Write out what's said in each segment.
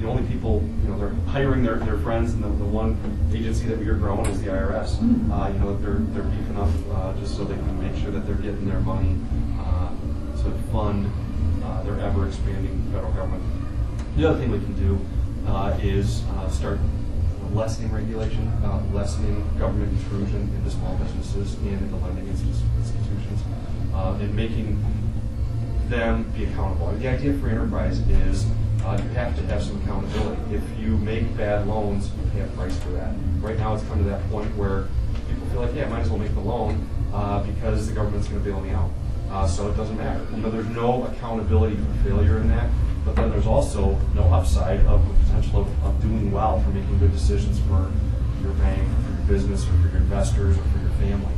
the only people, they're hiring their friends, and the one agency that we are growing is the IRS. They're beefing up just so they can make sure that they're getting their money to fund their ever-expanding federal government. The other thing we can do is start lessening regulation, lessening government intrusion into small businesses and into lending institutions, and making them be accountable. The idea for enterprise is you have to have some accountability. If you make bad loans, you pay a price for that. Right now it's come to that point where people feel like, yeah, I might as well make the loan because the government's going to bail me out. So it doesn't matter. There's no accountability for failure in that, but then there's also no upside of the potential of doing well, for making good decisions for your bank, for your business, or for your investors, or for your family.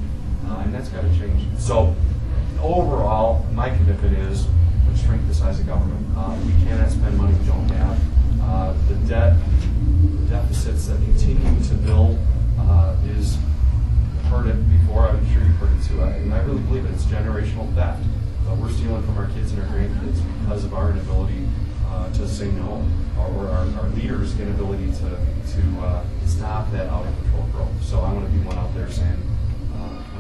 And that's got to change. So overall, my commitment is to shrink the size of government. We cannot spend money we don't have. The deficits that continue to build is, heard it before, I'm sure you've heard it too, and I really believe it. It's generational theft. We're stealing from our kids and our grandkids because of our inability to say no, or our leaders' inability to stop that out-of-control growth. So I want to be one out there saying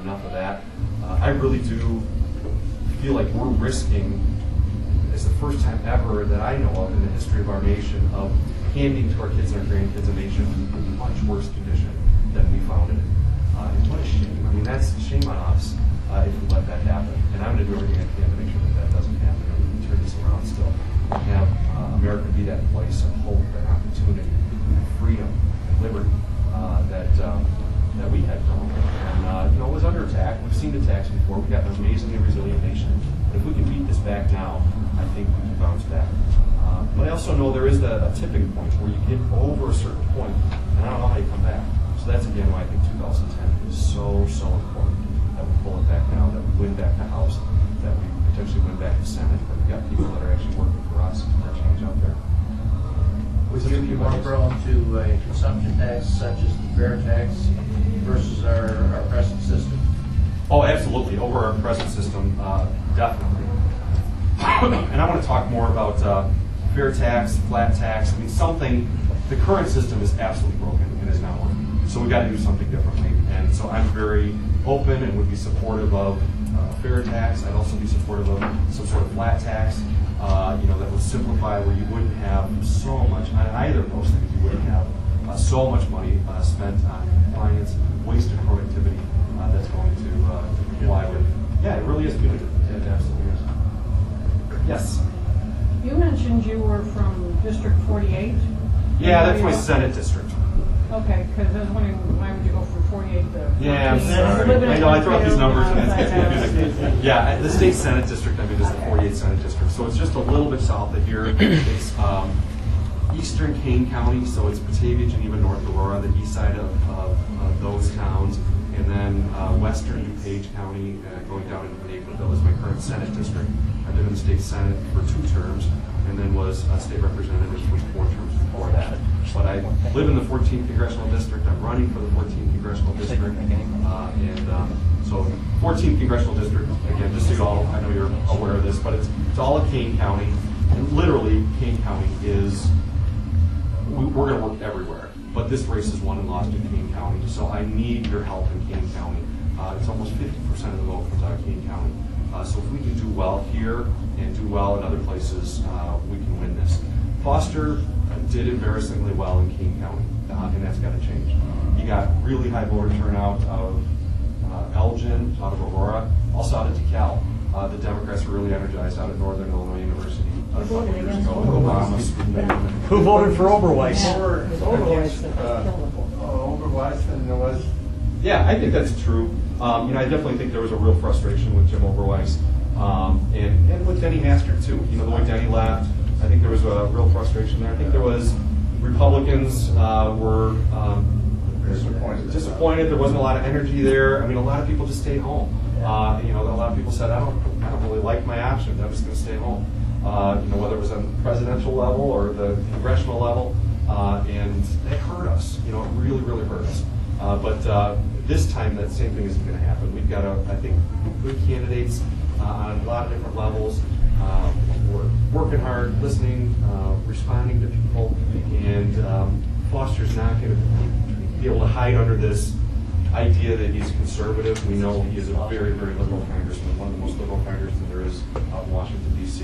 enough of that. I really do feel like we're risking, it's the first time ever that I know of in the history of our nation, of handing to our kids and our grandkids a nation in much worse condition than we found it in. And what a shame. I mean, that's a shame on us if we let that happen. And I'm going to do everything I can to make sure that doesn't happen, and we can turn this around still. And have America be that place of hope and opportunity and freedom and liberty that we had grown. And it was under attack. We've seen attacks before. We've got an amazingly resilient nation. But if we can beat this back now, I think we can bounce back. But I also know there is a tipping point where you get over a certain point, and I don't know how you come back. So that's again why I think 2010 is so important, that we pull it back now, that we win back the House, that we potentially win back the Senate, that we've got people that are actually working for us for change out there. Would you be more prone to a consumption tax such as the fair tax versus our present system? Oh, absolutely. Over our present system, definitely. And I want to talk more about fair tax, flat tax. I mean, the current system is absolutely broken and is not working. So we've got to do something differently. And so I'm very open and would be supportive of fair tax. I'd also be supportive of some sort of flat tax, that would simplify, where you wouldn't have so much, on either of those things, you wouldn't have so much money spent on compliance, wasted productivity that's going to comply with. Yeah, it really is punitive. It absolutely is. Yes? You mentioned you were from District 48? Yeah, that's my Senate district. Okay, because I was wondering, why would you go from 48 to 14? Yeah, I'm sorry. I know, I throw out these numbers and it's confusing. Yeah, the state Senate district, is the 48th Senate district. So it's just a little bit south of here. It's eastern Kane County, so it's Batavia, Geneva, North Aurora, the east side of those towns. And then western DuPage County, going down into Naperville is my current Senate district. I've been in the state Senate for 2 terms, and then was a state representative for 4 terms before that. But I live in the 14th Congressional District. I'm running for the 14th Congressional District. So 14th Congressional District, again, just so you all, I know you're aware of this, but it's all of Kane County. And literally, Kane County is, we're going to work everywhere. But this race is won and lost in Kane County, so I need your help in Kane County. It's almost 50% of the vote comes out of Kane County. So if we can do well here and do well in other places, we can win this. Foster did embarrassingly well in Kane County, and that's got to change. You got really high voter turnout out of Elgin, out of Aurora, also out of DeKalb. The Democrats were really energized out of Northern Illinois University a couple years ago with Obama. Who voted for Oberweis? Oberweis than there was. Yeah, I think that's true. I definitely think there was a real frustration with Jim Oberweis, and with Denny Master too. The way Denny left, I think there was a real frustration there. I think there was Republicans were disappointed. There wasn't a lot of energy there. I mean, a lot of people just stayed home. A lot of people said, I don't really like my options. I'm just going to stay home. Whether it was on the presidential level or the congressional level, and it hurt us. It really, really hurt us. But this time, that same thing isn't going to happen. We've got, I think, good candidates on a lot of different levels. We're working working hard, listening, responding to people, and Foster's not going to be able to hide under this idea that he's conservative. We know he is a very, very liberal congressman, one of the most liberal congressmen there is out in Washington, D.C.